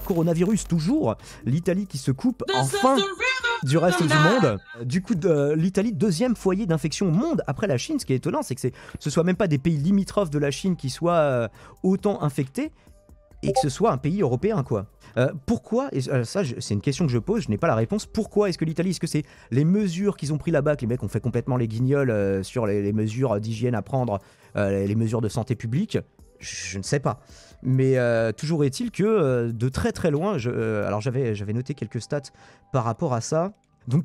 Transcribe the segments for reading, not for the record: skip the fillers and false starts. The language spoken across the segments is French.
Coronavirus toujours, l'Italie qui se coupe enfin du reste du monde. Du coup, l'Italie, deuxième foyer d'infection au monde après la Chine. Ce qui est étonnant, c'est que ce soit même pas des pays limitrophes de la Chine qui soient autant infectés et que ce soit un pays européen, quoi. Pourquoi, et ça c'est une question que je pose, je n'ai pas la réponse, pourquoi est-ce que l'Italie, est-ce que c'est les mesures qu'ils ont pris là-bas, que les mecs ont fait complètement les guignols sur les mesures d'hygiène à prendre, les mesures de santé publique, je ne sais pas. Mais toujours est-il que de très très loin, alors j'avais noté quelques stats par rapport à ça. Donc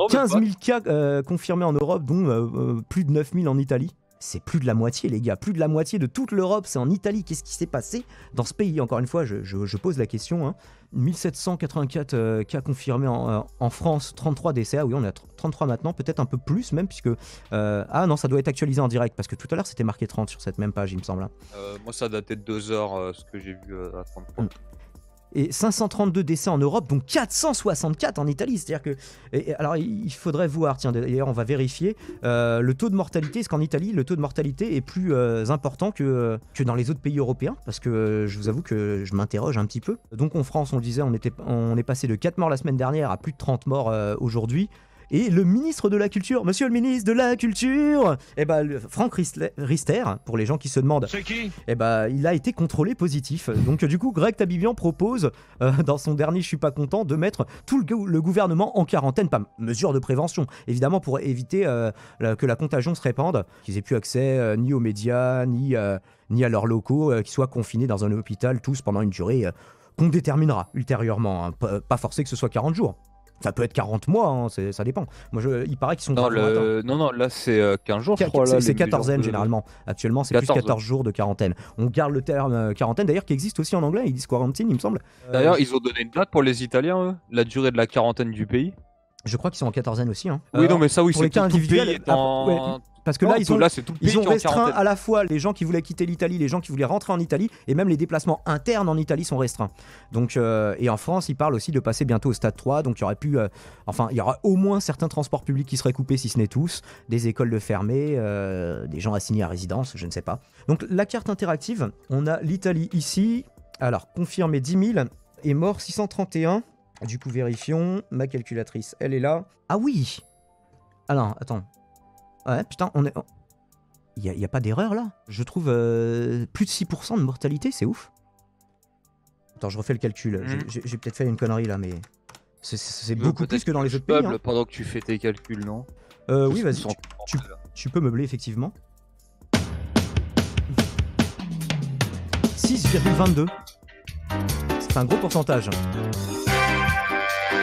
15 000 cas confirmés en Europe, dont plus de 9 000 en Italie. C'est plus de la moitié, les gars. Plus de la moitié de toute l'Europe, c'est en Italie. Qu'est-ce qui s'est passé dans ce pays? Encore une fois, je pose la question. Hein. 1784 cas confirmés en France, 33 décès. Ah oui, on est à 33 maintenant, peut-être un peu plus même, puisque... ah non, ça doit être actualisé en direct, parce que tout à l'heure, c'était marqué 30 sur cette même page, il me semble. Hein. Moi, ça datait de 2 heures, ce que j'ai vu à 33. Et 532 décès en Europe, donc 464 en Italie. C'est-à-dire que... alors, il faudrait voir, tiens, d'ailleurs, on va vérifier, le taux de mortalité. Est-ce qu'en Italie, le taux de mortalité est plus important que dans les autres pays européens? Parce que je vous avoue que je m'interroge un petit peu. Donc en France, on le disait, on est passé de 4 morts la semaine dernière à plus de 30 morts aujourd'hui. Et le ministre de la Culture, monsieur le ministre de la Culture, Franck Riester, pour les gens qui se demandent, c'est qui? il a été contrôlé positif. Donc du coup, Greg Tabibian propose, dans son dernier « Je suis pas content », de mettre tout le gouvernement en quarantaine, pas mesure de prévention, évidemment pour éviter que la contagion se répande, qu'ils aient plus accès ni aux médias, ni à leurs locaux, qu'ils soient confinés dans un hôpital tous pendant une durée qu'on déterminera ultérieurement, hein. Pas forcé que ce soit 40 jours. Ça peut être 40 mois, hein, ça dépend. Moi, il paraît qu'ils sont... Non, là, c'est 15 jours, je crois. C'est quatorzaine, généralement. Actuellement, c'est plus 14 jours de quarantaine. On garde le terme quarantaine, d'ailleurs, qui existe aussi en anglais. Ils disent quarantine, il me semble. D'ailleurs, ils ont donné une date pour les Italiens, eux, la durée de la quarantaine du pays. Je crois qu'ils sont en quatorzaine aussi. Hein. Oui, non, mais ça, oui, pour les cas individuels. Parce que là, ils ont restreint à la fois les gens qui voulaient quitter l'Italie, les gens qui voulaient rentrer en Italie, et même les déplacements internes en Italie sont restreints. Donc, et en France, ils parlent aussi de passer bientôt au stade 3, donc il y aurait il y aura au moins certains transports publics qui seraient coupés, si ce n'est tous, des écoles de fermées, des gens assignés à résidence, je ne sais pas. Donc la carte interactive, on a l'Italie ici, alors confirmé 10 000, et mort 631. Du coup, vérifions, ma calculatrice, elle est là. Ah oui! Alors, attends. Ouais, putain, il y a pas d'erreur là. Je trouve plus de 6% de mortalité, c'est ouf. Attends, je refais le calcul. J'ai peut-être fait une connerie là, mais c'est beaucoup plus que dans les autres pays. Hein. Pendant que tu fais tes calculs, non? Oui, vas-y. Tu peux meubler effectivement. 6,22. C'est un gros pourcentage.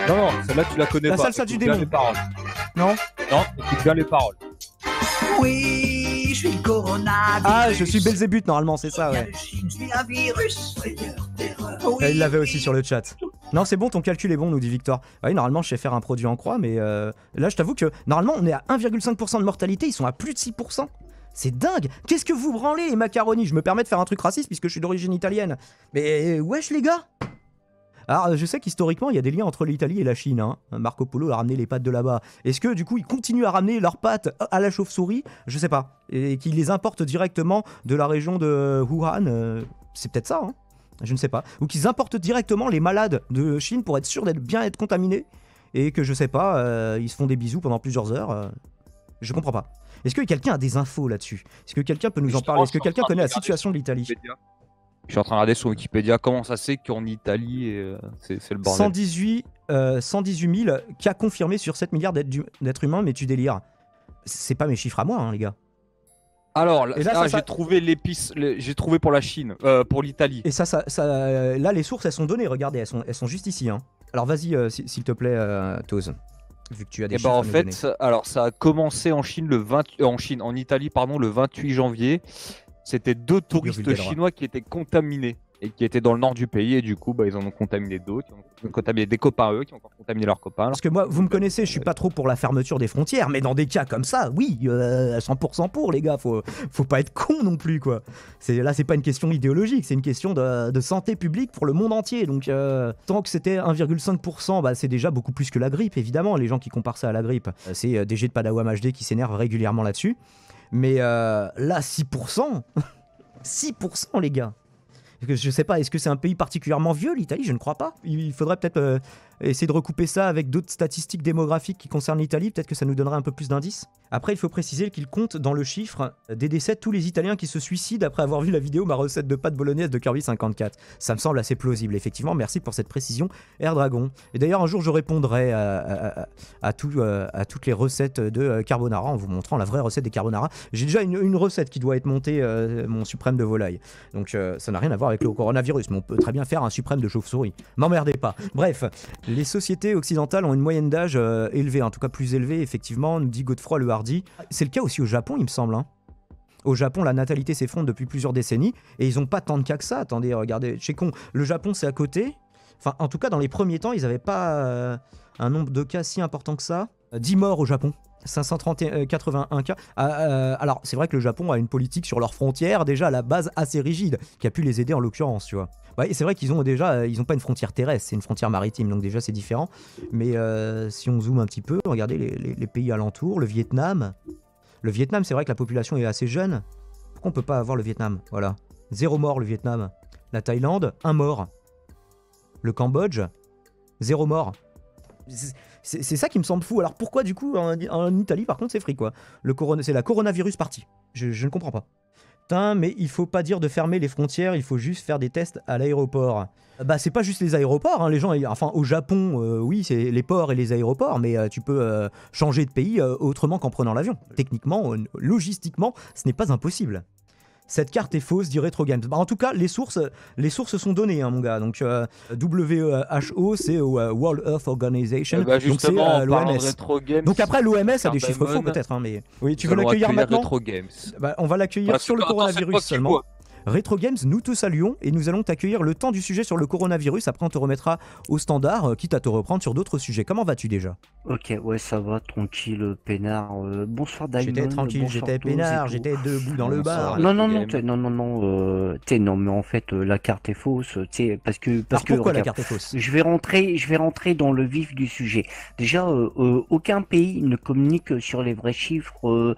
Non, celle-là tu la connais pas. La salsa du démon. Les paroles. Non, écoute bien les paroles. Oui, je suis le coronavirus. Ah, je suis Belzébuth normalement, c'est ça, ouais. Je suis un virus. Il l'avait aussi sur le chat. Non, c'est bon, ton calcul est bon, nous dit Victor. Oui, normalement, je sais faire un produit en croix, mais là, je t'avoue que normalement, on est à 1,5% de mortalité, ils sont à plus de 6%. C'est dingue. Qu'est-ce que vous branlez, les macaronis? Je me permets de faire un truc raciste puisque je suis d'origine italienne. Mais wesh, les gars. Alors, je sais qu'historiquement, il y a des liens entre l'Italie et la Chine. Hein. Marco Polo a ramené les pâtes de là-bas. Est-ce que, du coup, ils continuent à ramener leurs pâtes à la chauve-souris? Je sais pas. Et qu'ils les importent directement de la région de Wuhan. C'est peut-être ça, hein. Je ne sais pas. Ou qu'ils importent directement les malades de Chine pour être sûrs d'être bien être contaminés. Et que, je sais pas, ils se font des bisous pendant plusieurs heures. Je comprends pas. Est-ce que quelqu'un a des infos là-dessus? Est-ce que quelqu'un peut nous en parler? Est-ce que quelqu'un connaît la situation de l'Italie? Je suis en train de regarder sur Wikipédia comment ça c'est qu'en Italie, c'est le bordel. 118 000 cas confirmés sur 7 milliards d'êtres humains, mais tu délires. C'est pas mes chiffres à moi, hein, les gars. Alors, là, j'ai trouvé j'ai trouvé pour la Chine, pour l'Italie. Et là, les sources, elles sont données, regardez, elles sont juste ici. Hein. Alors vas-y, s'il te plaît, Toz, vu que tu as des chiffres à nous donner. Alors ça a commencé en Chine en Italie, pardon, le 28 janvier. C'était 2 touristes chinois qui étaient contaminés et qui étaient dans le nord du pays, et du coup ils en ont contaminé d'autres, ils ont contaminé des copains eux, qui ont encore contaminé leurs copains. Parce que moi, vous me connaissez, je suis pas trop pour la fermeture des frontières, mais dans des cas comme ça, oui, 100% pour, les gars, faut pas être con non plus, quoi. Là, c'est pas une question idéologique, c'est une question de santé publique pour le monde entier, donc tant que c'était 1,5%, bah, c'est déjà beaucoup plus que la grippe, évidemment, les gens qui comparent ça à la grippe. C'est DG de Padawam HD qui s'énerve régulièrement là-dessus, mais là, 6%, 6% les gars. Je sais pas, est-ce que c'est un pays particulièrement vieux, l'Italie? Je ne crois pas. Il faudrait peut-être essayer de recouper ça avec d'autres statistiques démographiques qui concernent l'Italie, peut-être que ça nous donnerait un peu plus d'indices. Après, il faut préciser qu'il compte dans le chiffre des décès de tous les Italiens qui se suicident après avoir vu la vidéo Ma recette de pâtes bolognaise de Kirby 54. Ça me semble assez plausible, effectivement. Merci pour cette précision, Air Dragon. Et d'ailleurs, un jour, je répondrai à toutes les recettes de carbonara en vous montrant la vraie recette des carbonara. J'ai déjà une recette qui doit être montée, mon suprême de volaille. Donc, ça n'a rien à voir avec le coronavirus, mais on peut très bien faire un suprême de chauve-souris. M'emmerdez pas. Bref, les sociétés occidentales ont une moyenne d'âge élevée, en tout cas plus élevée, effectivement, nous dit Godefroy Le Hardy. C'est le cas aussi au Japon, il me semble. Au Japon, la natalité s'effondre depuis plusieurs décennies et ils n'ont pas tant de cas que ça. Attendez, regardez, chez con, le Japon c'est à côté. Enfin, en tout cas, dans les premiers temps, ils n'avaient pas un nombre de cas si important que ça. 10 morts au Japon. 581 cas. Alors, c'est vrai que le Japon a une politique sur leurs frontières déjà à la base assez rigide, qui a pu les aider en l'occurrence, tu vois. Ouais, c'est vrai qu'ils ont déjà, ils n'ont pas une frontière terrestre, c'est une frontière maritime, donc déjà c'est différent. Mais si on zoome un petit peu, regardez les pays alentours, le Vietnam. Le Vietnam, c'est vrai que la population est assez jeune. Pourquoi on peut pas avoir le Vietnam? Voilà. 0 mort le Vietnam. La Thaïlande, 1 mort. Le Cambodge, 0 mort. C'est ça qui me semble fou. Alors pourquoi du coup en Italie par contre c'est free quoi? C'est la coronavirus partie. Je ne comprends pas. Putain, mais il faut pas dire de fermer les frontières, il faut juste faire des tests à l'aéroport. Bah c'est pas juste les aéroports, hein, les gens, enfin au Japon, oui c'est les ports et les aéroports, mais tu peux changer de pays autrement qu'en prenant l'avion. Techniquement, logistiquement, ce n'est pas impossible. Cette carte est fausse, dit Retro Games. Bah, en tout cas, les sources sont données, hein, mon gars. Donc, WHO, c'est World Health Organization. Bah donc, c'est l'OMS. Donc, après, l'OMS a des chiffres faux, peut-être. Hein, mais... Oui, tu veux l'accueillir maintenant? Bah, on va l'accueillir sur le coronavirus seulement. Retro Games, nous te saluons et nous allons t'accueillir le temps du sujet sur le coronavirus. Après, on te remettra au standard, quitte à te reprendre sur d'autres sujets. Comment vas-tu déjà? Ok, ouais, ça va, tranquille, peinard. Bonsoir, Daimon. J'étais tranquille, j'étais peinard, j'étais debout dans le bar. Non, mais en fait, la carte est fausse, parce que. Pourquoi la carte est fausse? Je vais rentrer dans le vif du sujet. Déjà, aucun pays ne communique sur les vrais chiffres,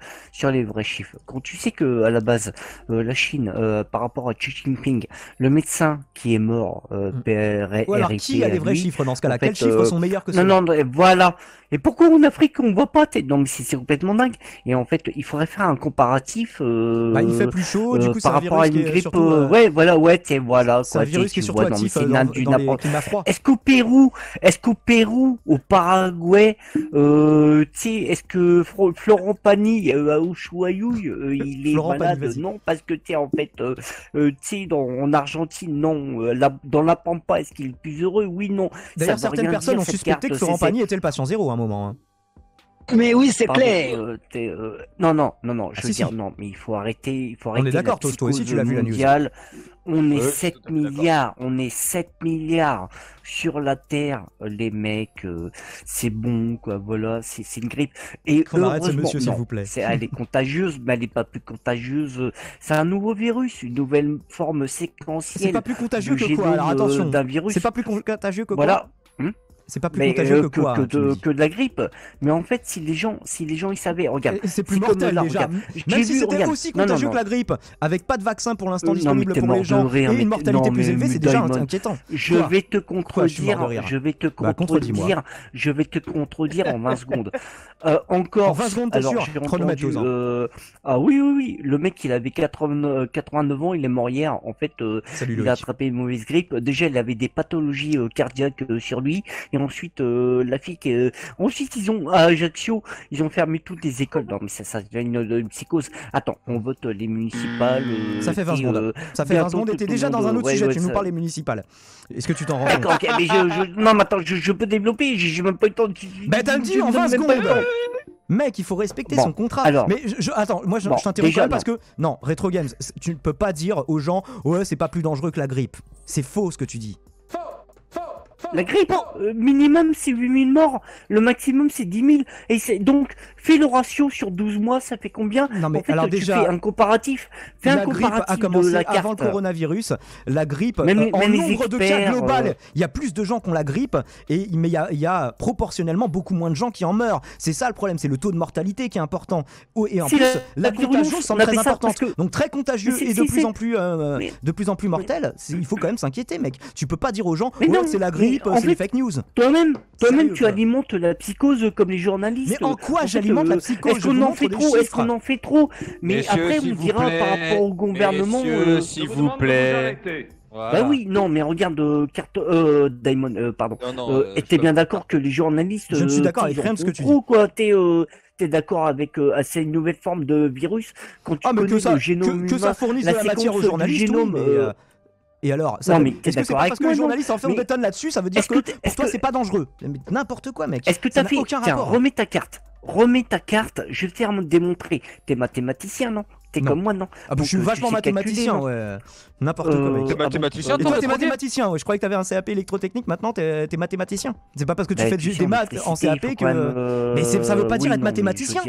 Quand tu sais que à la base, la Chine, par rapport à Xi Jinping, le médecin qui est mort, alors qui a les vrais chiffres dans ce cas-là? Quels chiffres sont meilleurs que ceux-là? Non, voilà. Et pourquoi en Afrique on voit pas? Non, mais c'est complètement dingue. Et en fait, il faudrait faire un comparatif. Il fait plus chaud, du coup, par rapport à une grippe. Ouais, voilà. C'est un virus qui est surtout actif dans les climats froids. Est-ce qu'au Pérou, au Paraguay, est-ce que Florent Pagny à Ushuaïa, il est malade? Non, parce que en fait, en Argentine, non. Dans la Pampa, est-ce qu'il est plus heureux? Oui, non. D'ailleurs, certaines personnes ont suspecté que Florent Pagny était le patient zéro à un moment. Hein. Mais oui, c'est clair. Non, je veux dire, non, mais il faut arrêter. On est d'accord, toi aussi, tu l'as vu la news. On est 7 milliards sur la Terre, les mecs, c'est bon, quoi, voilà, c'est une grippe. Et qu'on arrête ce monsieur, s'il vous plaît. Elle est contagieuse, mais elle n'est pas plus contagieuse. C'est un nouveau virus, une nouvelle forme séquentielle. C'est pas plus contagieux que quoi? Alors attention, d'un virus. C'est pas plus contagieux que quoi? Voilà. C'est pas plus contagieux que quoi? Que de la grippe. Mais en fait, si les gens ils savaient, regarde. C'est plus mortel déjà. Même si c'était aussi contagieux que la grippe, avec pas de vaccin pour l'instant disponible pour les gens et une mortalité plus élevée, c'est déjà inquiétant. Je vais te contredire en 20 secondes. Encore. En 20 secondes, t'es sûr? Chronométreuse. Ah oui. Le mec, il avait 89 ans, il est mort hier. En fait, il a attrapé une mauvaise grippe. Déjà, il avait des pathologies cardiaques sur lui. Et ensuite, la fille ensuite, à Ajaccio, ils ont fermé toutes les écoles. Non, mais ça devient une psychose. Attends, on vote les municipales. Ça fait 20 secondes. Ça fait 20 secondes et t'es déjà dans un autre sujet. Tu nous parles des municipales. Est-ce que tu t'en rends compte? D'accord, ok, mais non, mais attends, je peux développer. J'ai même pas eu le temps de. Bah, t'as dit en 20 secondes. Mec, il faut respecter son contrat. Alors, mais attends, moi je t'interromps quand même parce que non, Retro Games, tu ne peux pas dire aux gens ouais, c'est pas plus dangereux que la grippe. C'est faux ce que tu dis. La grippe, minimum c'est 8000 morts, le maximum c'est 10 000. Et donc, fais le ratio sur 12 mois, ça fait combien? Non mais en fait, alors tu déjà, fais un comparatif. Fais un la grippe comparatif a commencé de la carte. avant le coronavirus. La grippe, Même en les nombre de cas experts, global, il y a plus de gens qui ont la grippe, mais il y a proportionnellement beaucoup moins de gens qui en meurent. C'est ça le problème, c'est le taux de mortalité qui est important. Et en plus, la contagion semble très importante. Donc très contagieux et de plus en plus mortel. Il faut quand même s'inquiéter, mec. Tu peux pas dire aux gens, c'est la grippe, c'est les fake news. Toi-même, tu alimentes la psychose comme les journalistes. Mais en quoi j'alimente la psychose? Est-ce qu'on en fait trop? Est-ce qu'on en fait trop? Mais messieurs, après, on dira par rapport au gouvernement. Messieurs, s'il vous plaît. Voilà. Bah oui, non, mais regarde, Daimon, pardon. T'es bien d'accord que les journalistes. Je ne suis d'accord avec rien de ce que tu dis. Quoi, t'es d'accord avec c'est une nouvelle forme de virus quand tu connais le génome que ça fournisse de la matière aux journalistes, génome, et alors, ça non, mais t'es d'accord avec parce que les journalistes en fait on détonne là-dessus, ça veut dire que pour toi c'est pas dangereux. N'importe quoi, mec. Est-ce que t'as fait aucun rapport. Remets ta carte, je vais te faire démontrer. T'es mathématicien, non? T'es comme moi, non? Ah bah, je suis vachement mathématicien, ouais. N'importe quoi, mec. T'es mathématicien? Et toi, t'es mathématicien, ouais. Je croyais que t'avais un CAP électrotechnique, maintenant t'es mathématicien. C'est pas parce que tu fais des maths en CAP que. Mais ça veut pas dire être mathématicien.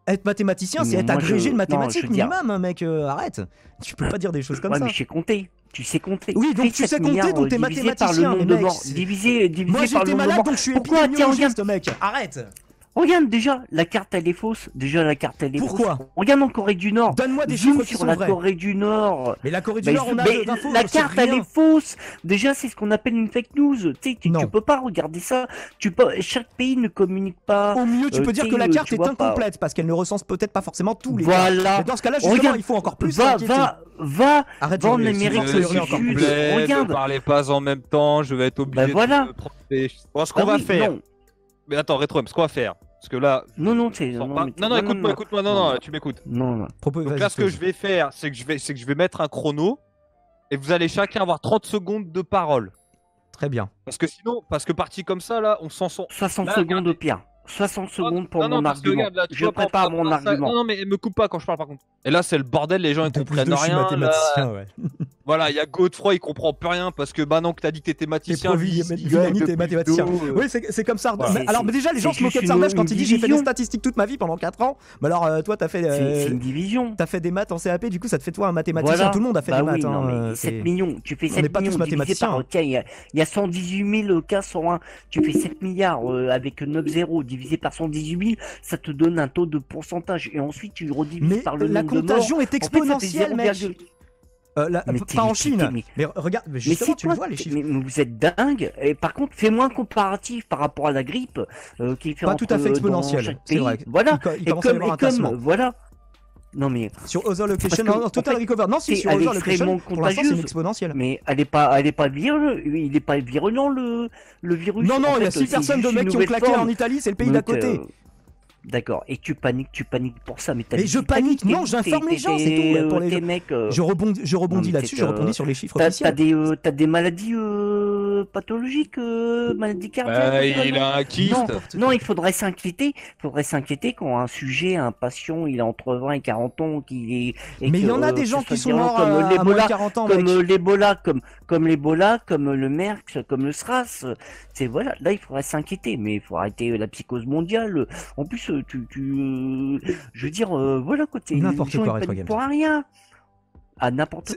Être mathématicien, c'est être agrégé de mathématiques minimum, mec. Arrête. Tu peux pas dire des choses comme ça. Ouais, mais je sais compter. Tu sais compter. Oui, donc tu sais compter, donc t'es mathématicien, mais mec. Divisé par le nombre de morts. Moi j'étais malade, donc je suis épidémiologiste, mec. Arrête. Regarde déjà, la carte elle est fausse. Pourquoi? Regarde en Corée du Nord. Donne-moi des chiffres qui sur sont la vrais. Corée du Nord. Mais la Corée du Nord, on a d'infos. La carte elle est fausse. Déjà, c'est ce qu'on appelle une fake news. Tu peux pas regarder ça. Chaque pays ne communique pas. Au mieux, tu peux dire que la carte est incomplète parce qu'elle ne recense peut-être pas forcément tous les cas. Mais dans ce cas-là, justement, il faut encore plus s'inquiéter. Va en Amérique du Sud. Regarde. Ne parlez pas en même temps. Je vais être obligé de prendre. Ce qu'on va faire. Mais attends, Retro, ce qu'on va faire. Parce que là. Non, écoute-moi, non, tu m'écoutes. Non. Donc là, ce que je vais faire, c'est que je vais mettre un chrono et vous allez chacun avoir 30 secondes de parole. Très bien. Parce que parti comme ça, là, on s'en sort. 60 secondes, Pierre. 60 secondes pour mon argument. Regarde, là, je prépare mon argument. Non, mais me coupe pas quand je parle, par contre. Et là, c'est le bordel, les gens ils comprennent rien. Je suis mathématicien, ouais. Voilà, il y a Godefroy, il comprend plus rien parce que maintenant que t'as dit que t'étais mathématicien. T'es mathématicien. Oui, c'est comme ça. Alors, déjà, les gens se moquaient de Sardage quand il dit j'ai fait des statistiques toute ma vie pendant 4 ans. Mais alors, toi, t'as fait. C'est une division. T'as fait des maths en CAP, du coup, ça te fait toi un mathématicien. Tout le monde a fait des maths. 7 millions, tu fais 7 millions. On n'est pas tous mathématiciens. Il y a 118 000 cas sur 1. Tu fais 7 milliards avec 9 zéros divisé par 118 000, ça te donne un taux de pourcentage. Et ensuite, tu redivises par le nombre de morts. La contagion est exponentielle, mec. Pas en Chine. Mais regarde, justement, tu vois les chiffres. Mais vous êtes dingue. Et par contre, fais-moi un comparatif par rapport à la grippe qui est fait pas tout à fait exponentiel. C'est vrai. Voilà. Il commence à y avoir un tassement. Voilà. Non mais sur Other Location, Total Recover, non, si sur Other Location, pour l'instant c'est une exponentielle. Mais elle est pas virulente, il est pas virulent le virus. Non, il y a 6 personnes de mecs qui ont claqué en Italie, c'est le pays d'à côté. D'accord, et tu paniques pour ça, mais je panique, non, j'informe les gens, c'est tout. Pour les mecs, je rebondis là-dessus, je rebondis sur les chiffres officiels. T'as des maladies pathologiques, maladies cardiaques. Il a un kyste. Non, il faudrait s'inquiéter quand un sujet, un patient, il a entre 20 et 40 ans, mais il y en a des gens qui sont morts à moins de 40 ans, comme l'Ebola, comme le MERS, comme le SRAS. C'est voilà, là il faudrait s'inquiéter, mais il faut arrêter la psychose mondiale. En plus, je veux dire, voilà quoi, n'importe quoi, pour rien. À n'importe quoi.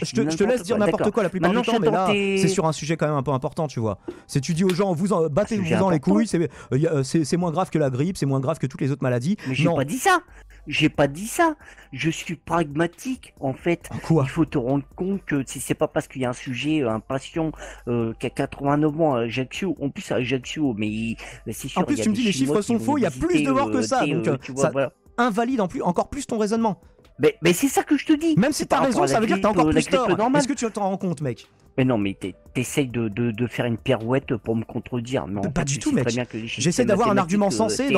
Je te laisse dire n'importe quoi la plupart du temps, mais là, c'est sur un sujet quand même un peu important, tu vois. Si tu dis aux gens, battez-vous dans les couilles, c'est moins grave que la grippe, c'est moins grave que toutes les autres maladies. Mais j'ai pas dit ça. Je suis pragmatique, en fait. Quoi ? Il faut te rendre compte que si c'est pas parce qu'il y a un sujet, un patient qui a 89 ans à Ajaccio, en plus à Ajaccio, mais c'est sûr. En plus, tu me dis les chiffres sont faux, il y a plus de morts que ça, donc ça invalide encore plus ton raisonnement. Mais c'est ça que je te dis. Même si t'as raison, ça veut dire que t'as encore plus tort. Est-ce que tu t'en rends compte, mec? Mais non, mais t'essayes de faire une pirouette pour me contredire. Non, pas du tout, mec. J'essaie d'avoir un argument sensé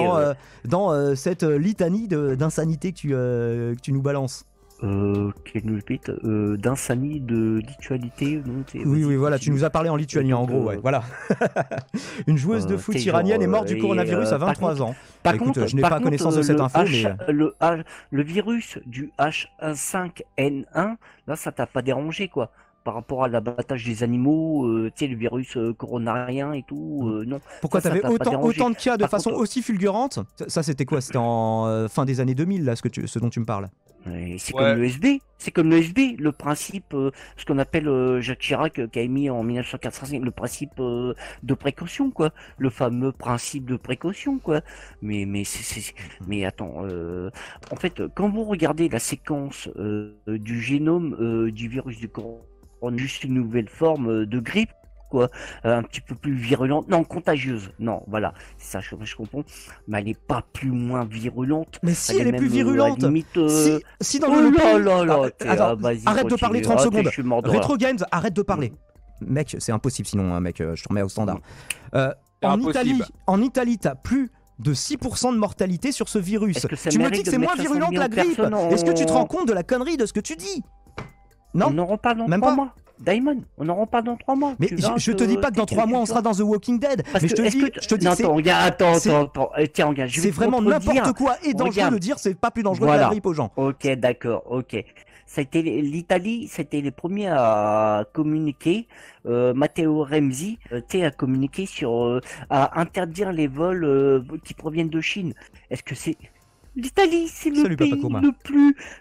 dans cette litanie d'insanité que tu nous balances. Qu'elle nous répète, d'insanie, de litualité. Oui, voilà, tu nous as parlé en lituanien, en gros, ouais, voilà. Une joueuse de foot iranienne est morte du coronavirus à 23 ans. Par contre, je n'ai pas connaissance de cette info, mais... Le virus du H5N1, là, ça t'a pas dérangé, quoi. par rapport à l'abattage des animaux, tu sais, le virus coronarien et tout, non. Pourquoi t'avais t'a pas autant de cas de Par façon contre, aussi fulgurante? Ça, c'était quoi? C'était en fin des années 2000, là, ce dont tu me parles. c'est comme le SB, c'est comme le SB, le principe, ce qu'on appelle Jacques Chirac qui a émis en 1985, le principe de précaution, quoi, le fameux principe de précaution, quoi. Mais attends, en fait, quand vous regardez la séquence du génome du virus du corona, juste une nouvelle forme de grippe, quoi, un petit peu plus virulente, non, contagieuse, non, voilà, c'est ça, je comprends, mais elle est pas plus moins virulente. Mais si, elle est plus virulente. Limite, si dans le attends, arrête de parler 30 secondes. Retro Retro Games, arrête de parler. Mec, c'est impossible sinon, hein, mec, je te remets au standard. En Italie, t'as plus de 6% de mortalité sur ce virus. Tu me dis que c'est moins virulent que la grippe. Est-ce que tu te rends compte de la connerie de ce que tu dis? Non. On en reparle dans 3 mois. Diamond, on en reparle dans 3 mois. Mais je te dis pas que dans 3 mois on sera dans The Walking Dead. Mais je te dis que attends, tiens, regarde, c'est vraiment n'importe quoi et dangereux de dire c'est pas plus dangereux que la grippe aux gens. Ok, d'accord, ok. L'Italie, c'était les premiers à communiquer. Matteo Renzi, a communiqué sur à interdire les vols qui proviennent de Chine. Est-ce que c'est l'Italie, c'est le pays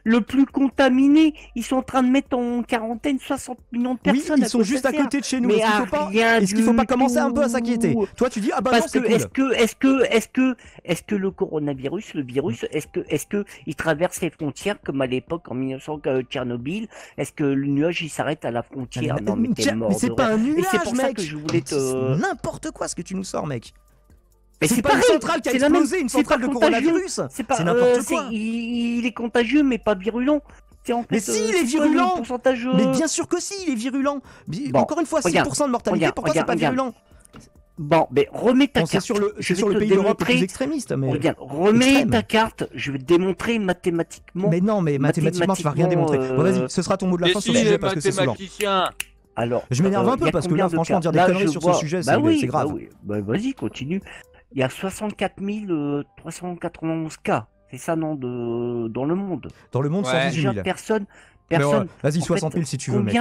le plus contaminé. Ils sont en train de mettre en quarantaine 60 millions de personnes. Oui, ils sont juste à côté de chez nous. Est-ce qu'il faut pas commencer un peu à s'inquiéter? Toi, tu dis ah bah non, c'est cool. Est-ce que le coronavirus, le virus, est-ce que il traverse les frontières comme à l'époque en 1900 Tchernobyl? Est-ce que le nuage il s'arrête à la frontière? Non, mais t'es mort. Mais c'est pas un nuage, c'est pour mec. Ça que je voulais te n'importe quoi ce que tu nous sors, mec. Mais c'est pas une centrale qui a explosé, une centrale de coronavirus. C'est n'importe quoi. Il est contagieux, mais pas virulent. Mais si, il est virulent. Mais bien sûr que si, il est virulent. Encore une fois, 6% de mortalité, pourquoi c'est pas virulent? Bon, mais remets ta carte. C'est sur le pays d'Europe le plus extrémiste. Mais regarde, remets ta carte, je vais te démontrer mathématiquement. Mais non, mais mathématiquement, tu vas rien démontrer. Bon, vas-y, ce sera ton mot de la fin sur le sujet parce que c'est saoulant. Alors, je m'énerve un peu parce que là, franchement, dire des conneries sur ce sujet, c'est grave. Bah vas-y, continue. Il y a 64 391 cas, c'est ça, non, dans le monde. Dans le monde, 118 000. Personne. Vas-y, 60 000 si tu veux, mec.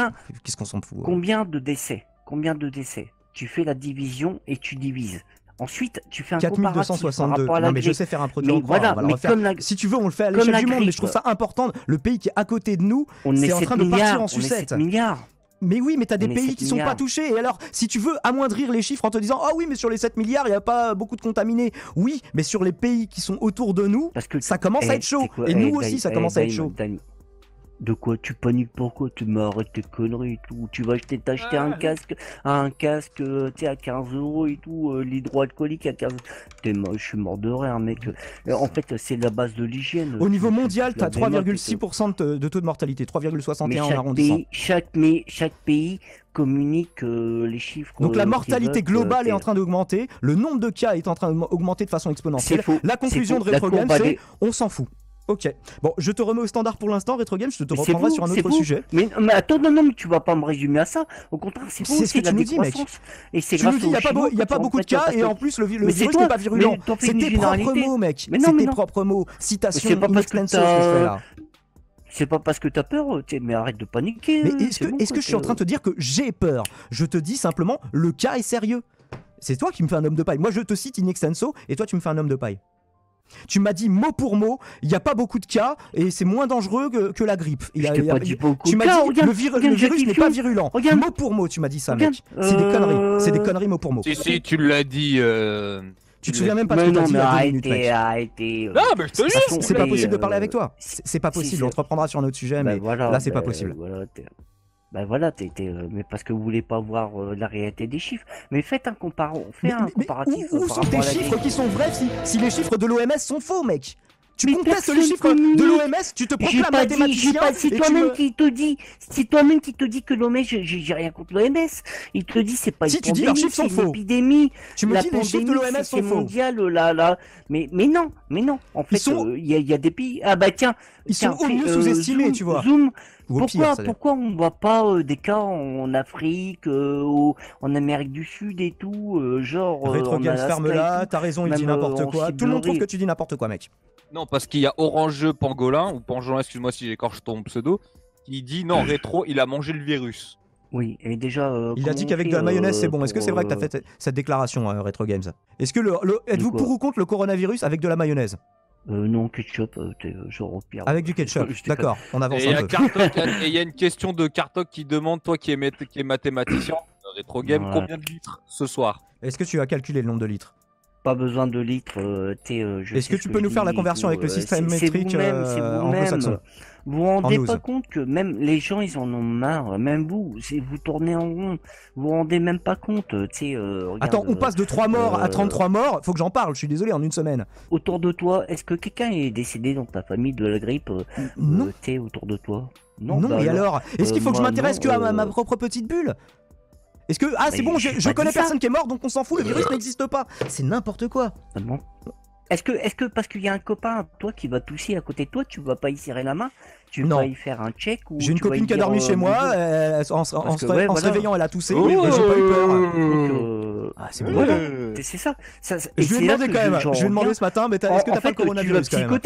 Qu'est-ce qu'on s'en fout? Combien de décès? Tu fais la division et tu divises. Ensuite, tu fais un 4262. Non, mais je sais faire un produit en croix. Si tu veux, on le fait à l'échelle du monde, mais je trouve ça important. Le pays qui est à côté de nous, c'est en train de partir en sucette. Mais oui, mais t'as des pays qui sont pas touchés. Et alors, si tu veux amoindrir les chiffres en te disant « Ah oui, mais sur les 7 milliards, il n'y a pas beaucoup de contaminés. » Oui, mais sur les pays qui sont autour de nous, ça commence à être chaud. Et nous aussi, ça commence à être chaud. De quoi tu paniques? Pourquoi tu m'arrêtes tes conneries et tout? Tu vas t'acheter un casque, tu sais, à 15 € et tout, l'hydroalcoolique à 15. Je suis mort de rire, mec. En fait, c'est la base de l'hygiène. Au niveau mondial, t'as 3,6% de taux de mortalité, 3,61 en arrondissant. Chaque pays communique les chiffres. Donc la mortalité globale est en train d'augmenter, le nombre de cas est en train d'augmenter de façon exponentielle. La conclusion de Retro Games, c'est on s'en fout. Ok, bon, je te remets au standard pour l'instant, Retro Games, je te reprendrai sur un autre sujet. Mais attends, non, mais tu vas pas me résumer à ça. Au contraire, c'est ce que tu nous dis, mec. Et c'est tu nous dis, il n'y a pas beaucoup de cas, et en plus, le virus n'est pas virulent. C'est tes propres mots, mec. C'est tes propres mots. Citation in extenso, ce que je fais là. C'est pas parce que t'as peur, mais arrête de paniquer. Mais est-ce que je suis en train de te dire que j'ai peur? Je te dis simplement, le cas est sérieux. C'est toi qui me fais un homme de paille. Moi, je te cite in extenso, et toi, tu me fais un homme de paille. Tu m'as dit mot pour mot, il n'y a pas beaucoup de cas et c'est moins dangereux que la grippe. Tu m'as dit le virus n'est pas virulent. Mot pour mot, tu m'as dit ça, mec. C'est des conneries. C'est des conneries mot pour mot. Si, tu l'as dit. Tu te souviens même pas de ce que t'as dit il y a 2 minutes, mec. Non, mais je te dis. C'est pas possible de parler avec toi. C'est pas possible. On te reprendra sur un autre sujet, mais là, c'est pas possible. Ben voilà, mais parce que vous voulez pas voir la réalité des chiffres. Mais faites un comparatif. Où sont tes chiffres qui sont vrais si les chiffres de l'OMS sont faux, mec? Tu contestes les chiffres de l'OMS, tu te proclames mathématicien. C'est toi-même qui te dis que l'OMS, j'ai rien contre l'OMS. Il te dit c'est pas une pandémie, tu dis leurs chiffres sont faux. Épidémie. Tu me dis les chiffres de l'OMS sont faux. Mondial, là. Mais non. En fait, il y a des pays. Ah bah tiens. Ils sont au mieux sous-estimés, tu vois. Pourquoi on voit pas des cas en Afrique, en Amérique du Sud et tout, genre. Retro Games, ferme-la, t'as raison, il dit n'importe quoi. Tout le monde trouve que tu dis n'importe quoi, mec. Non, parce qu'il y a Orangeux Pangolin, ou Pangolin, excuse-moi si j'écorche ton pseudo, qui dit non, Rétro, il a mangé le virus. Oui, et déjà. Il a dit qu'avec de la mayonnaise c'est bon. Est-ce que c'est vrai que tu as fait cette déclaration, Retro Games? Est-ce que êtes-vous pour ou contre le coronavirus avec de la mayonnaise? Non, ketchup, genre pire. Avec du ketchup, d'accord, on avance et un peu. Et il y a une question de Kartok qui demande, toi qui es mathématicien, Retro Game, combien de litres ce soir? Est-ce que tu as calculé le nombre de litres? Pas besoin de litres. Est-ce que tu peux nous faire la conversion avec le système métrique anglo-saxon? Vous vous rendez pas compte que même les gens, ils en ont marre. Même vous tournez en rond. Vous vous rendez même pas compte. Regarde, attends, on passe de 3 morts à 33 morts. Faut que j'en parle, je suis désolé, en une semaine. Autour de toi, est-ce que quelqu'un est décédé dans ta famille de la grippe? Non. Autour de toi? Non, bah et alors est-ce qu'il faut que je m'intéresse que à ma propre petite bulle? Est-ce que... Ah, c'est bon, je connais personne qui est mort, donc on s'en fout, le virus n'existe pas. C'est n'importe quoi. Bon. Est-ce que parce qu'il y a un copain, toi, qui va tousser à côté de toi, tu vas pas y serrer la main? Tu vas pas y faire un check? J'ai une copine qui a dormi chez moi, en se réveillant, elle a toussé, et j'ai pas eu peur. Ah, c'est bon. C'est ça. Je lui ai demandé quand même, je lui ai demandé ce matin, mais est-ce que t'as pas le coronavirus quand même?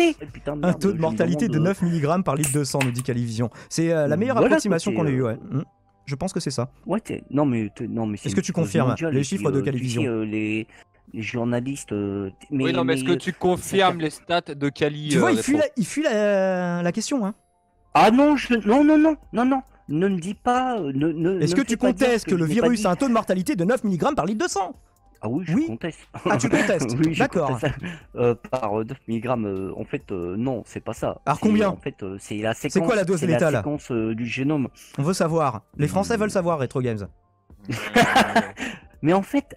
Un taux de mortalité de 9 mg par litre de sang, nous dit Calivision. C'est la meilleure approximation qu'on ait eue, ouais. Je pense que c'est ça. Ouais, non mais est-ce que tu confirmes les chiffres de Calivision? Les journalistes. Oui, non, mais est-ce que tu confirmes les stats de Cali? Tu vois, il fuit la question, hein. Ah non, non. Ne me dis pas. Est-ce que tu contestes que le virus a un taux de mortalité de 9 mg par litre de sang? Ah oui, je conteste. Ah, tu contestes? Oui, d'accord. Par 9 mg, en fait, non, c'est pas ça. Alors combien? En fait, c'est la séquence. C'est quoi la dose létale? La séquence du génome. On veut savoir. Les Français veulent savoir, Retro Games. Mais en fait,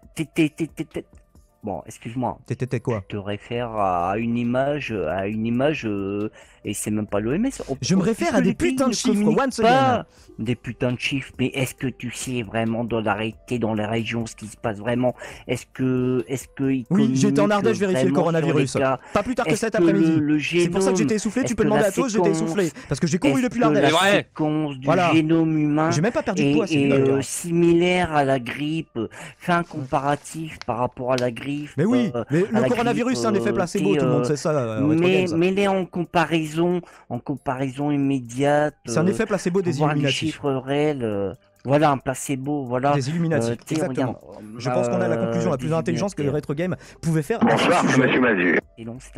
bon, excuse-moi. T'étais quoi? Je te réfère à une image, et c'est même pas l'OMS. Je me réfère à des putains de chiffres, once again. Des putains de chiffres, mais est-ce que tu sais vraiment dans la réalité, dans les régions, ce qui se passe vraiment? Est-ce que oui, j'étais en Ardèche vérifier le coronavirus. Pas plus tard que cet après-midi. C'est pour ça que j'étais essoufflé, tu peux demander à tous, j'étais essoufflé. Parce que j'ai couru depuis l'Ardèche. La séquence du génome humain j'ai même pas perdu de poids, est similaire à la grippe. Fais un comparatif par rapport à la grippe. Mais oui, mais le coronavirus c'est un effet placebo, tout le monde sait ça. Mais en comparaison immédiate. C'est un effet placebo des Illuminati. Chiffres réels. Voilà, un placebo, voilà. Des Illuminati, exactement. Je pense qu'on a la conclusion la plus intelligente que le Retro Game pouvait faire. Bonsoir, monsieur Mazu.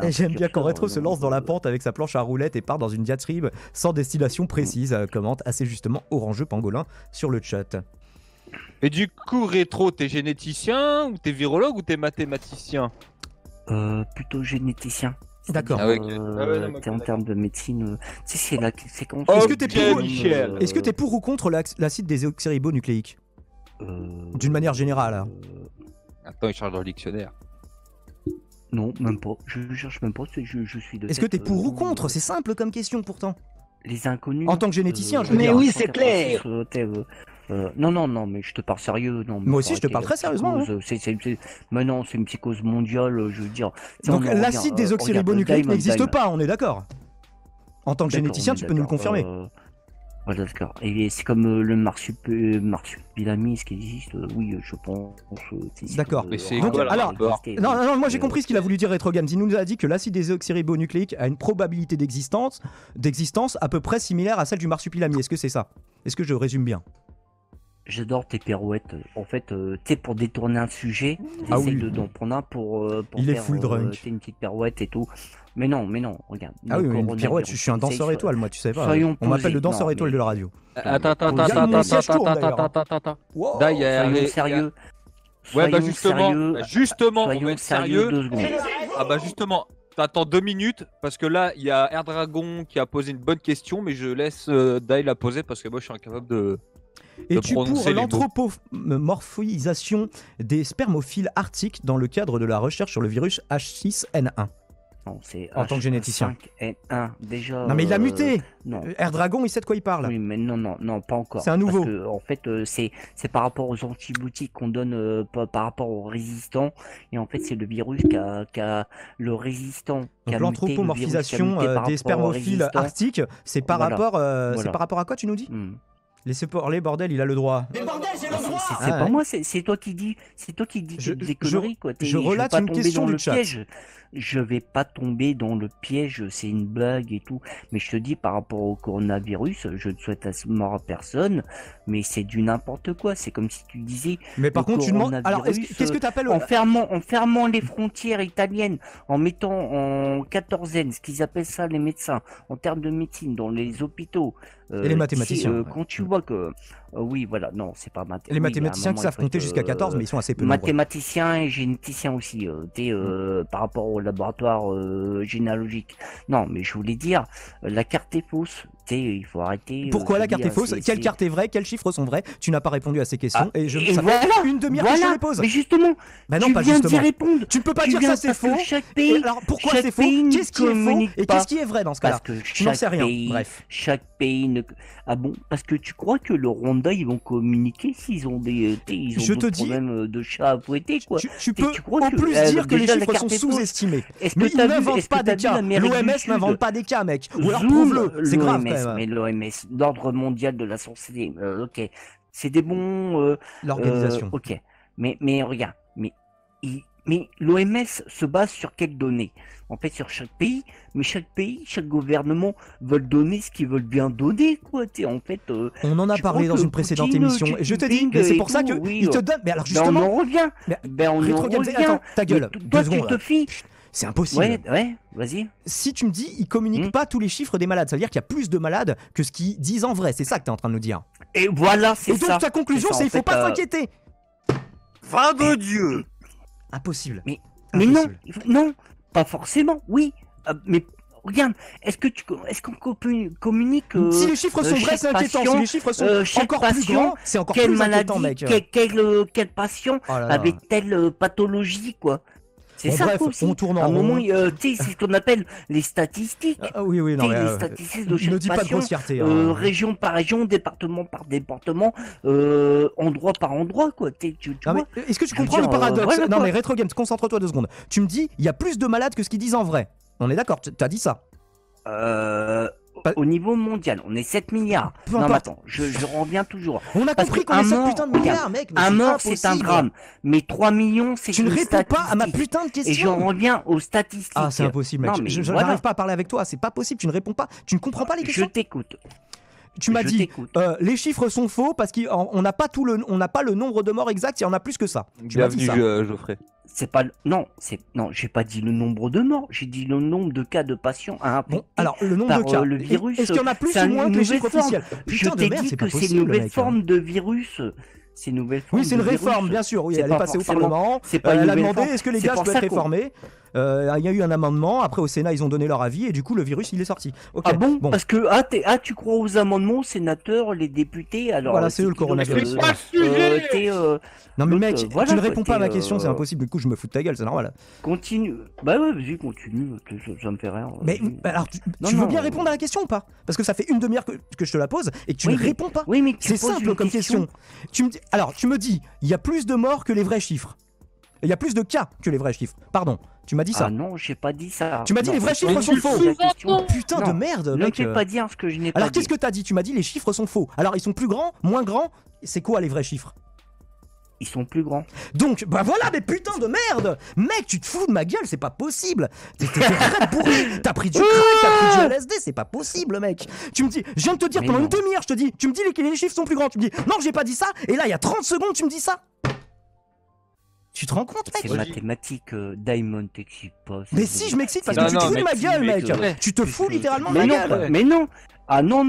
J'aime bien quand Retro se lance dans la pente avec sa planche à roulettes et part dans une diatribe sans destination précise, commente assez justement Orangeux Pangolin sur le chat. Et du coup, Retro, t'es généticien ou t'es virologue ou t'es mathématicien? Plutôt généticien. D'accord. En termes de médecine, c'est la séquence. Est-ce que t'es pour ou contre l'acide désoxyribonucléique? D'une manière générale. Attends, il charge dans le dictionnaire. Non, même pas. Je cherche même pas. Je suis de. Est-ce que t'es pour ou contre? C'est simple comme question pourtant. Les inconnus. En tant que généticien, je veux mais dire. Oui, c'est clair. Non, mais je te parle sérieux. Non, moi aussi, je te parle très sérieusement. Mais non, c'est une psychose mondiale, je veux dire. Donc l'acide désoxyribonucléique n'existe pas, on est d'accord. En tant que généticien, tu peux nous le confirmer. Voilà, d'accord. Et c'est comme le marsupilami, ce qui existe, oui, je pense. D'accord. Alors, non, moi j'ai compris ce qu'il a voulu dire Retro Games. Il nous a dit que l'acide désoxyribonucléique a une probabilité d'existence à peu près similaire à celle du marsupilami. Est-ce que c'est ça? Est-ce que je résume bien? J'adore tes pirouettes. En fait, tu sais, pour détourner un sujet, t'essayes d'en prendre un pour il faire est full drunk. Une petite pirouette et tout. Mais non, regarde. Ah oui, mais une pirouette, je suis un danseur étoile, moi, tu sais pas. On m'appelle le danseur étoile de la radio. Attends. Soyons sérieux. Ouais, bah justement, on va être sérieux. 2 secondes. Ah bah justement, t'attends 2 minutes, parce que là, il y a Airdragon qui a posé une bonne question, mais je laisse Dai la poser, parce que moi, je suis incapable de... Es-tu pour l'anthropomorphisation des spermophiles arctiques dans le cadre de la recherche sur le virus H6N1? Non, c'est en tant que généticien. H5N1 déjà. Non mais il a muté. Airdragon, il sait de quoi il parle. Oui, mais non, pas encore. C'est un nouveau. Parce que, en fait, c'est par rapport aux antibiotiques qu'on donne par rapport aux résistants. Et en fait, c'est le virus qui a le résistant. Donc l'anthropomorphisation des spermophiles arctiques, c'est par rapport à quoi tu nous dis? Laissez parler, bordel, il a le droit. Mais bordel, j'ai le droit. C'est pas moi, c'est toi qui dis, des conneries quoi. Je relate une question du chat. Piège. Je vais pas tomber dans le piège, c'est une blague et tout. Mais je te dis par rapport au coronavirus, je ne souhaite mort à personne, mais c'est du n'importe quoi. C'est comme si tu disais. Mais par contre, tu demandes. Alors, qu'est-ce que tu appelles en fermant les frontières italiennes, en mettant en quatorzaine, ce qu'ils appellent ça les médecins, en termes de médecine, dans les hôpitaux. Et les mathématiciens. Quand tu vois que. Oui, voilà, non, c'est pas mathématicien. Les mathématiciens qui savent compter jusqu'à 14, mais ils sont assez peu nombreux. Mathématiciens et généticiens aussi, par rapport au laboratoire généalogique. Non, mais je voulais dire, la carte est fausse. Il faut arrêter. Pourquoi la carte est fausse? Quelle carte est vraie? Quels chiffres sont vrais? Tu n'as pas répondu à ces questions ça voilà, fait une demi-heure que je les pose. Mais justement, bah non, tu pas viens justement. d'y répondre. Tu ne peux pas dire ça c'est faux. Chaque pays, alors pourquoi c'est faux? Qu'est-ce qui est faux et qu'est-ce qui est vrai dans ce cas-là? Je n'en sais rien. Bref. Chaque pays ne. Ah bon? Parce que tu crois que le Rwanda ils vont communiquer s'ils ont des problèmes de chats à fouetter quoi? Tu peux en plus dire que les chiffres sont sous-estimés. Mais ils n'inventent pas des cas. L'OMS n'invente pas des cas, mec. Ou alors prouve-le. C'est grave quand même. Mais l'OMS, l'ordre mondial de la santé, ok, c'est des bons. L'organisation. Ok, mais regarde, mais l'OMS se base sur quelles données? En fait, sur chaque pays, mais chaque pays, chaque gouvernement veulent donner ce qu'ils veulent bien donner, quoi. En fait, on en a parlé dans une précédente émission. Et je te dis, c'est pour ça que ils te donnent. Mais alors justement, on en revient. On en revient. Attends, ta gueule. Toi, tu te fies. C'est impossible. Ouais, vas-y. Si tu me dis, ils communiquent pas tous les chiffres des malades, ça veut dire qu'il y a plus de malades que ce qu'ils disent en vrai. C'est ça que tu es en train de nous dire. Et voilà, c'est ça. Et donc ta conclusion, c'est il faut pas s'inquiéter. Va de Dieu. Impossible. Mais non, pas forcément. Oui, mais regarde, est-ce qu'on communique si les chiffres sont vrais, c'est inquiétant. Si les chiffres sont encore plus grands, c'est encore plus inquiétant, mec. Quel patient avec telle pathologie, quoi. C'est ça bref, aussi. On tourne en rond. À un moment, tu sais, c'est ce qu'on appelle les statistiques. Oui, non, mais les statistiques de chaque ne dis pas de grossièreté. Région par région, département par département, endroit par endroit, quoi. Tu vois. Est-ce que tu comprends le paradoxe? Non, mais Retro Games, concentre-toi 2 secondes. Tu me dis, il y a plus de malades que ce qu'ils disent en vrai. On est d'accord? T'as dit ça? Au niveau mondial, on est 7 milliards. Non, mais attends, je reviens toujours. On a compris qu'on est 7 putains de milliards, mec. Un mort, c'est un drame. Mais 3 millions, c'est une statistique. Tu ne réponds pas à ma putain de question. Et j'en reviens aux statistiques. Ah, c'est impossible, mec. Je n'arrive pas à parler avec toi. C'est pas possible. Tu ne réponds pas. Tu ne comprends pas les questions. Je t'écoute. Tu m'as dit, les chiffres sont faux parce qu'on n'a pas le nombre de morts exact. Il y en a plus que ça. Tu m'as dit ça. Geoffrey. C'est pas non, j'ai pas dit le nombre de morts, j'ai dit le nombre de cas de patients infectés. Bon, alors le nombre de cas. Le virus. Est-ce qu'il y en a plus ou moins que les chiffres officiels? Je t'ai dit que c'est une nouvelle forme de virus. C'est une nouvelle forme. Oui, c'est une réforme, bien sûr. Oui, elle est passée au Parlement. Elle a demandé est-ce que les gaz peuvent être réformés. Il y a eu un amendement. Après, au Sénat, ils ont donné leur avis et du coup, le virus, il est sorti. Okay. Ah bon? Parce que tu crois aux amendements, sénateurs, les députés. Alors voilà, c'est eux le coronavirus. Non mais mec, tu ne réponds pas à ma question, c'est impossible. Du coup, je me fous de ta gueule, c'est normal. Continue. Bah ouais, vas-y, continue. Ça me fait rien. Mais alors, tu veux bien répondre à la question ou pas? Parce que ça fait une demi-heure que je te la pose et que tu ne réponds pas. Oui, mais c'est simple comme question. Tu me dis, il y a plus de morts que les vrais chiffres. Il y a plus de cas que les vrais chiffres. Pardon, tu m'as dit ça. Ah non, j'ai pas dit ça. Tu m'as dit les vrais chiffres sont faux. Putain de merde, mec. Ne fais pas dire ce que je n'ai pas dit. Alors qu'est-ce que t'as dit? Tu m'as dit les chiffres sont faux. Alors ils sont plus grands, moins grands. C'est quoi les vrais chiffres? Ils sont plus grands. Donc, bah voilà, mais putain de merde! Mec, tu te fous de ma gueule, c'est pas possible! T'es très bourré! T'as pris du crack, t'as pris du LSD, c'est pas possible, mec! Tu me dis, je viens de te dire pendant une demi-heure, je te dis, tu me dis les chiffres sont plus grands, tu me dis, non, j'ai pas dit ça, et là, il y a 30 secondes, tu me dis ça! Tu te rends compte, mec? C'est mathématique, Diamond, t'excites pas. Mais si, je m'excite parce que tu te fous de ma gueule, mec! Tu te fous littéralement de ma gueule! Mais non! Ah non.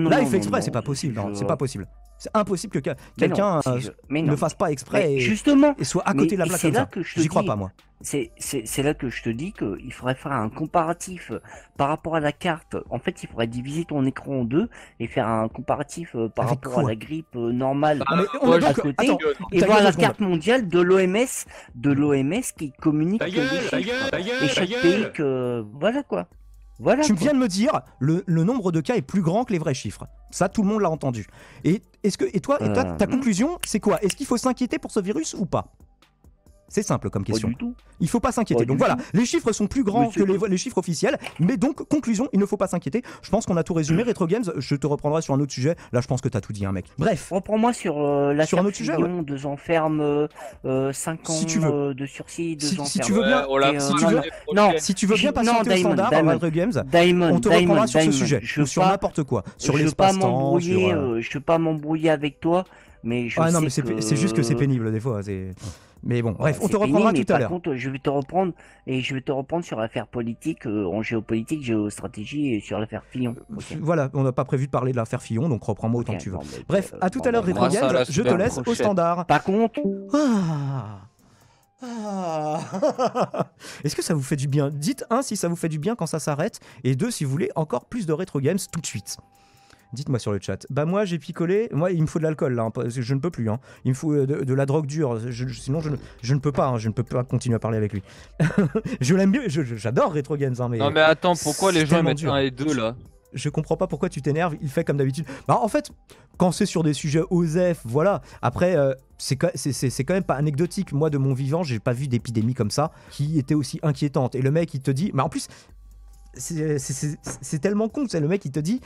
Là, il fait exprès, c'est pas possible, c'est pas possible. C'est impossible que quelqu'un ne fasse pas exprès et soit à côté de la plaque comme ça. J'y crois pas, moi. C'est là que je te dis qu'il faudrait faire un comparatif par rapport à la carte. En fait, il faudrait diviser ton écran en deux et faire un comparatif par rapport à la grippe normale à côté et voir la carte mondiale de l'OMS qui communique les chiffres. Et chaque pays que... Voilà quoi. Voilà, tu viens de me dire le nombre de cas est plus grand que les vrais chiffres. Ça, tout le monde l'a entendu. Et toi, ta conclusion, c'est quoi? Est-ce qu'il faut s'inquiéter pour ce virus ou pas? C'est simple comme question. Pas du tout. Il faut pas s'inquiéter. Donc voilà, les chiffres sont plus grands que les chiffres officiels, mais donc conclusion, il ne faut pas s'inquiéter. Je pense qu'on a tout résumé. Retro Games, je te reprendrai sur un autre sujet. Là, je pense que t'as tout dit, hein, mec. Bref. Reprends-moi sur la sur un autre sujet, 2 ans ferme, 5 ans si tu veux. de sursis, 2 ans si ferme. tu veux bien, si tu veux bien patienter au standard à Retro Games, on te reprendra sur ce sujet ou sur n'importe quoi, sur l'espace-temps. Je veux pas m'embrouiller avec toi, mais je sais non, mais c'est juste que c'est pénible des fois. Mais bon, bref, on te reprendra tout à l'heure. Par contre, je vais te reprendre sur l'affaire politique, en géopolitique, géostratégie et sur l'affaire Fillon. Okay. Voilà, on n'a pas prévu de parler de l'affaire Fillon, donc reprends-moi autant que tu veux. Bref, à tout à l'heure, Retro Games, je te laisse au standard. Par contre... Est-ce que ça vous fait du bien? Dites 1 si ça vous fait du bien quand ça s'arrête, et 2 si vous voulez encore plus de Retro Games tout de suite. Dites-moi sur le chat. Bah moi j'ai picolé, moi il me faut de l'alcool là, parce que je ne peux plus. Il me faut de la drogue dure, sinon je ne peux pas, je ne peux pas continuer à parler avec lui. Je l'aime bien, j'adore Retro Games. Mais non mais attends, pourquoi les gens mettent 1 et 2 là? Je comprends pas pourquoi tu t'énerves, il fait comme d'habitude. Bah en fait, quand c'est sur des sujets OSEF, voilà. Après, c'est quand même pas anecdotique. Moi de mon vivant, j'ai pas vu d'épidémie comme ça qui était aussi inquiétante. Et le mec il te dit, mais en plus, c'est tellement con, c'est le mec il te dit...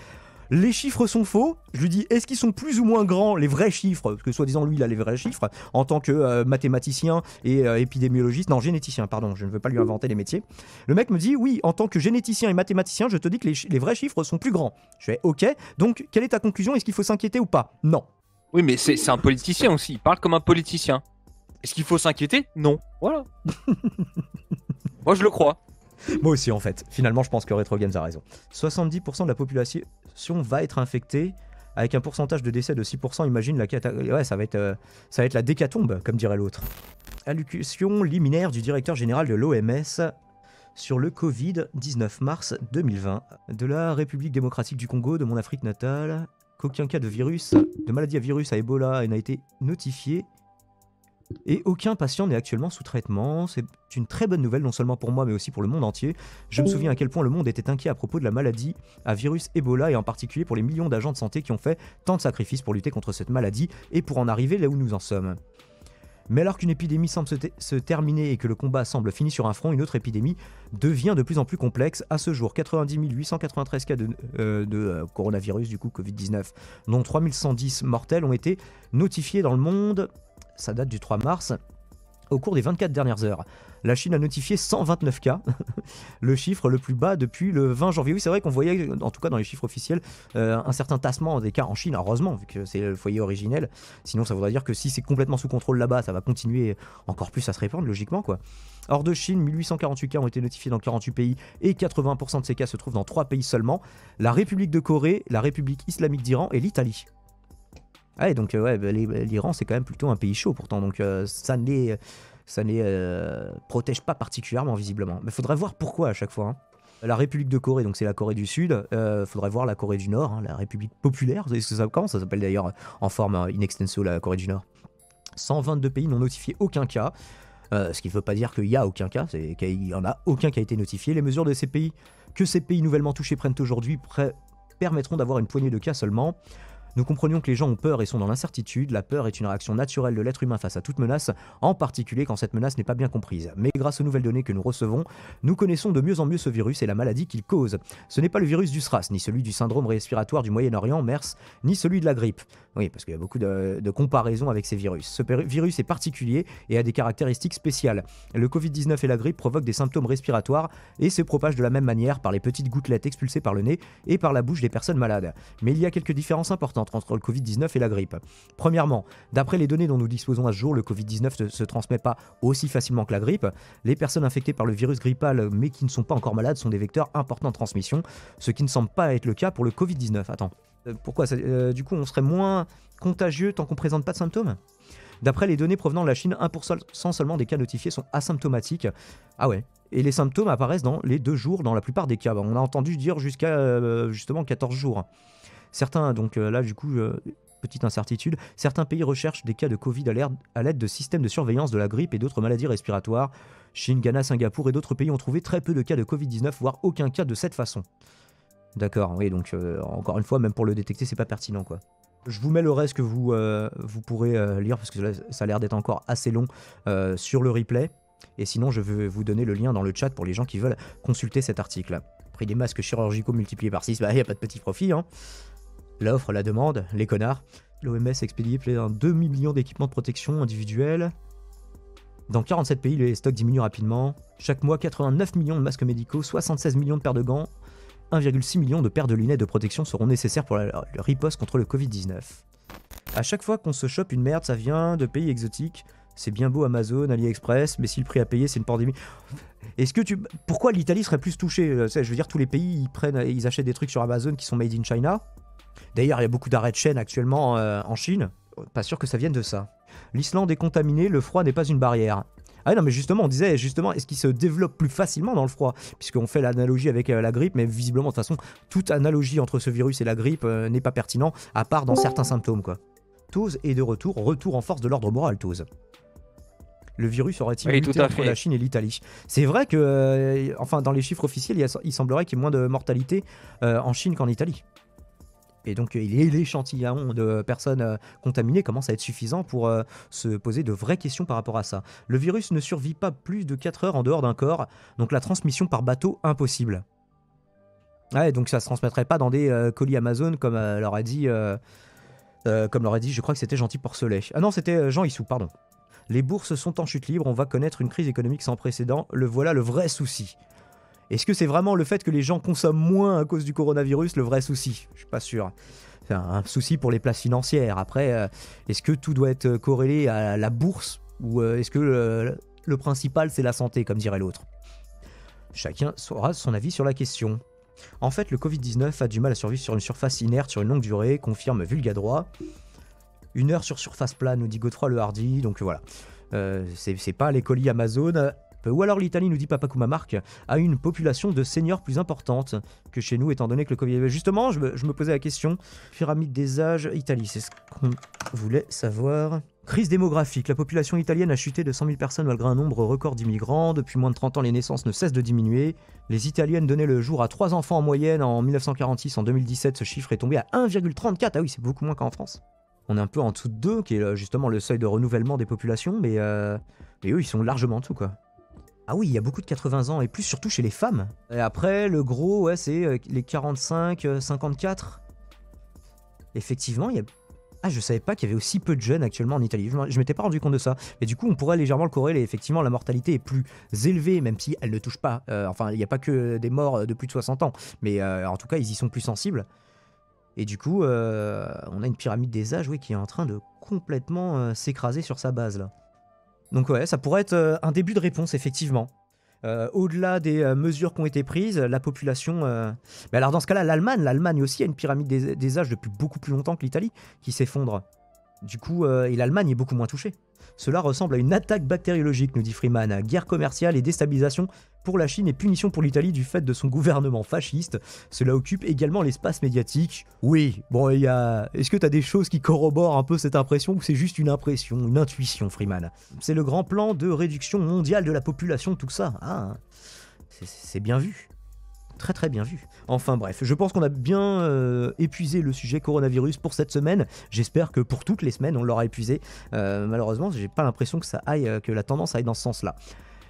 Les chiffres sont faux. Je lui dis, est-ce qu'ils sont plus ou moins grands, les vrais chiffres? Parce que soi-disant, lui, il a les vrais chiffres en tant que mathématicien et épidémiologiste. Non, généticien, pardon, je ne veux pas lui inventer les métiers. Le mec me dit, oui, en tant que généticien et mathématicien, je te dis que les vrais chiffres sont plus grands. Je fais, ok, donc quelle est ta conclusion? Est-ce qu'il faut s'inquiéter ou pas? Non. Oui, mais c'est un politicien aussi. Il parle comme un politicien. Est-ce qu'il faut s'inquiéter? Non. Voilà. Moi, je le crois. Moi aussi en fait, finalement je pense que Retro Games a raison. 70% de la population va être infectée, avec un pourcentage de décès de 6%, imagine la ouais, ça va être la décatombe, comme dirait l'autre. Allocution liminaire du directeur général de l'OMS sur le Covid, 19 mars 2020. De la République démocratique du Congo, de mon Afrique natale, qu'aucun cas de maladie à virus à Ebola n'a été notifié. Et aucun patient n'est actuellement sous traitement. C'est une très bonne nouvelle, non seulement pour moi, mais aussi pour le monde entier. Je me souviens à quel point le monde était inquiet à propos de la maladie à virus Ebola, et en particulier pour les millions d'agents de santé qui ont fait tant de sacrifices pour lutter contre cette maladie et pour en arriver là où nous en sommes. Mais alors qu'une épidémie semble se terminer et que le combat semble fini sur un front, une autre épidémie devient de plus en plus complexe. À ce jour, 90 893 cas de coronavirus, du coup Covid-19, dont 3110 mortels ont été notifiés dans le monde. Ça date du 3 mars. Au cours des 24 dernières heures, la Chine a notifié 129 cas, le chiffre le plus bas depuis le 20 janvier. Oui, c'est vrai qu'on voyait, en tout cas dans les chiffres officiels, un certain tassement des cas en Chine, heureusement, vu que c'est le foyer originel. Sinon, ça voudrait dire que si c'est complètement sous contrôle là-bas, ça va continuer encore plus à se répandre, logiquement, quoi. Hors de Chine, 1848 cas ont été notifiés dans 48 pays, et 80% de ces cas se trouvent dans 3 pays seulement: la République de Corée, la République islamique d'Iran et l'Italie. Ouais, donc l'Iran c'est quand même plutôt un pays chaud pourtant, donc ça ne les protège pas particulièrement visiblement. Mais faudrait voir pourquoi à chaque fois. Hein. La République de Corée, donc c'est la Corée du Sud, faudrait voir la Corée du Nord, hein, la République populaire, comment ça s'appelle d'ailleurs en forme in extenso la Corée du Nord. 122 pays n'ont notifié aucun cas, ce qui ne veut pas dire qu'il n'y a aucun cas, c'est qu'il n'y en a aucun qui a été notifié. Les mesures de ces pays nouvellement touchés prennent aujourd'hui permettront d'avoir une poignée de cas seulement. Nous comprenions que les gens ont peur et sont dans l'incertitude. La peur est une réaction naturelle de l'être humain face à toute menace, en particulier quand cette menace n'est pas bien comprise. Mais grâce aux nouvelles données que nous recevons, nous connaissons de mieux en mieux ce virus et la maladie qu'il cause. Ce n'est pas le virus du SRAS, ni celui du syndrome respiratoire du Moyen-Orient, MERS, ni celui de la grippe. Oui, parce qu'il y a beaucoup de comparaisons avec ces virus. Ce virus est particulier et a des caractéristiques spéciales. Le Covid-19 et la grippe provoquent des symptômes respiratoires et se propagent de la même manière par les petites gouttelettes expulsées par le nez et par la bouche des personnes malades. Mais il y a quelques différences importantes entre le Covid-19 et la grippe. Premièrement, d'après les données dont nous disposons à ce jour, le Covid-19 ne se transmet pas aussi facilement que la grippe. Les personnes infectées par le virus grippal mais qui ne sont pas encore malades sont des vecteurs importants de transmission, ce qui ne semble pas être le cas pour le Covid-19. Attends, pourquoi du coup on serait moins contagieux tant qu'on ne présente pas de symptômes ? D'après les données provenant de la Chine, 1% seulement des cas notifiés sont asymptomatiques. Ah ouais. Et les symptômes apparaissent dans les 2 jours dans la plupart des cas. On a entendu dire jusqu'à justement 14 jours. Certains, donc là du coup, petite incertitude, certains pays recherchent des cas de Covid à l'aide de systèmes de surveillance de la grippe et d'autres maladies respiratoires. Chine, Ghana, Singapour et d'autres pays ont trouvé très peu de cas de Covid-19, voire aucun cas de cette façon. D'accord, oui, donc encore une fois, même pour le détecter, c'est pas pertinent, quoi. Je vous mets le reste que vous pourrez lire, parce que là, ça a l'air d'être encore assez long sur le replay. Et sinon, je vais vous donner le lien dans le chat pour les gens qui veulent consulter cet article. Prix des masques chirurgicaux multipliés par 6, bah il n'y a pas de petit profit. Hein. L'offre, la demande, les connards. L'OMS expédie plus d'un 2 millions d'équipements de protection individuels. Dans 47 pays, les stocks diminuent rapidement. Chaque mois, 89 millions de masques médicaux, 76 millions de paires de gants, 1,6 million de paires de lunettes de protection seront nécessaires pour le riposte contre le Covid-19. À chaque fois qu'on se chope une merde, ça vient de pays exotiques. C'est bien beau Amazon, AliExpress, mais si le prix à payer, c'est une pandémie. Est-ce que pourquoi l'Italie serait plus touchée? Je veux dire, tous les pays, ils achètent des trucs sur Amazon qui sont made in China. D'ailleurs, il y a beaucoup d'arrêts de chaîne actuellement en Chine. Pas sûr que ça vienne de ça. L'Islande est contaminée, le froid n'est pas une barrière. Ah non, mais justement, on disait, est-ce qu'il se développe plus facilement dans le froid? Puisqu'on fait l'analogie avec la grippe, mais visiblement, de toute façon, toute analogie entre ce virus et la grippe n'est pas pertinent, à part dans certains symptômes, quoi. Toz est de retour en force de l'ordre moral, Toz. Le virus aurait-il lutté entre la Chine et l'Italie? C'est vrai que, enfin, dans les chiffres officiels, il semblerait qu'il y ait moins de mortalité en Chine qu'en Italie. Et donc, l'échantillon de personnes contaminées commence à être suffisant pour se poser de vraies questions par rapport à ça. Le virus ne survit pas plus de 4 heures en dehors d'un corps, donc la transmission par bateau, impossible. Ouais, donc ça se transmettrait pas dans des colis Amazon, comme l'aurait dit, je crois que c'était Gentil Porcelet. Ah non, c'était Jean Issou, pardon. Les bourses sont en chute libre, on va connaître une crise économique sans précédent, voilà le vrai souci. Est-ce que c'est vraiment le fait que les gens consomment moins à cause du coronavirus le vrai souci? Je suis pas sûr. C'est un souci pour les places financières. Après, est-ce que tout doit être corrélé à la bourse? Ou est-ce que le principal c'est la santé, comme dirait l'autre? Chacun aura son avis sur la question. En fait, le Covid-19 a du mal à survivre sur une surface inerte sur une longue durée, confirme Vulgadroit. 1 heure sur surface plane, nous dit Godefroy Le Hardy, donc voilà. C'est pas les colis Amazon. Ou alors l'Italie, nous dit Papakouma Marc, a une population de seniors plus importante que chez nous, étant donné que le Covid... Justement, je me posais la question. Pyramide des âges, Italie, c'est ce qu'on voulait savoir. Crise démographique. La population italienne a chuté de 100 000 personnes malgré un nombre record d'immigrants. Depuis moins de 30 ans, les naissances ne cessent de diminuer. Les Italiennes donnaient le jour à 3 enfants en moyenne en 1946. En 2017, ce chiffre est tombé à 1,34. Ah oui, c'est beaucoup moins qu'en France. On est un peu en dessous de 2, qui est justement le seuil de renouvellement des populations, mais eux, ils sont largement en dessous, quoi. Ah oui, il y a beaucoup de 80 ans, et plus surtout chez les femmes. Et après, le gros, ouais, c'est les 45, 54. Effectivement, il y a... Ah, je savais pas qu'il y avait aussi peu de jeunes actuellement en Italie. Je m'étais pas rendu compte de ça. Et du coup, on pourrait légèrement le corréler. Effectivement, la mortalité est plus élevée, même si elle ne touche pas... enfin, il n'y a pas que des morts de plus de 60 ans. Mais en tout cas, ils y sont plus sensibles. Et du coup, on a une pyramide des âges, oui, qui est en train de complètement s'écraser sur sa base, là. Donc ouais, ça pourrait être un début de réponse, effectivement. Au-delà des mesures qui ont été prises, la population... Mais alors dans ce cas-là, l'Allemagne aussi a une pyramide des âges depuis beaucoup plus longtemps que l'Italie, qui s'effondre. Du coup, et l'Allemagne est beaucoup moins touchée. Cela ressemble à une attaque bactériologique, nous dit Freeman. Guerre commerciale et déstabilisation pour la Chine et punition pour l'Italie du fait de son gouvernement fasciste. Cela occupe également l'espace médiatique. Oui, bon, il y a... Est-ce que t'as des choses qui corroborent un peu cette impression ou c'est juste une impression, une intuition, Freeman? C'est le grand plan de réduction mondiale de la population, tout ça. Ah, c'est bien vu. Très très bien vu. Enfin bref, je pense qu'on a bien épuisé le sujet coronavirus pour cette semaine. J'espère que pour toutes les semaines on l'aura épuisé. Malheureusement, j'ai pas l'impression que ça aille, que la tendance aille dans ce sens-là.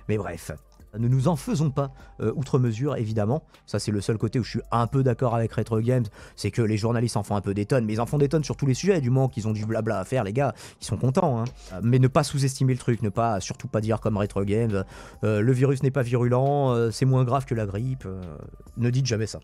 Mais bref, ne nous en faisons pas outre mesure, évidemment. Ça, c'est le seul côté où je suis un peu d'accord avec Retro Games, c'est que les journalistes en font un peu des tonnes, mais ils en font des tonnes sur tous les sujets, du moment qu'ils ont du blabla à faire, les gars, ils sont contents. Hein. Mais ne pas sous-estimer le truc, surtout pas dire comme Retro Games, le virus n'est pas virulent, c'est moins grave que la grippe, ne dites jamais ça.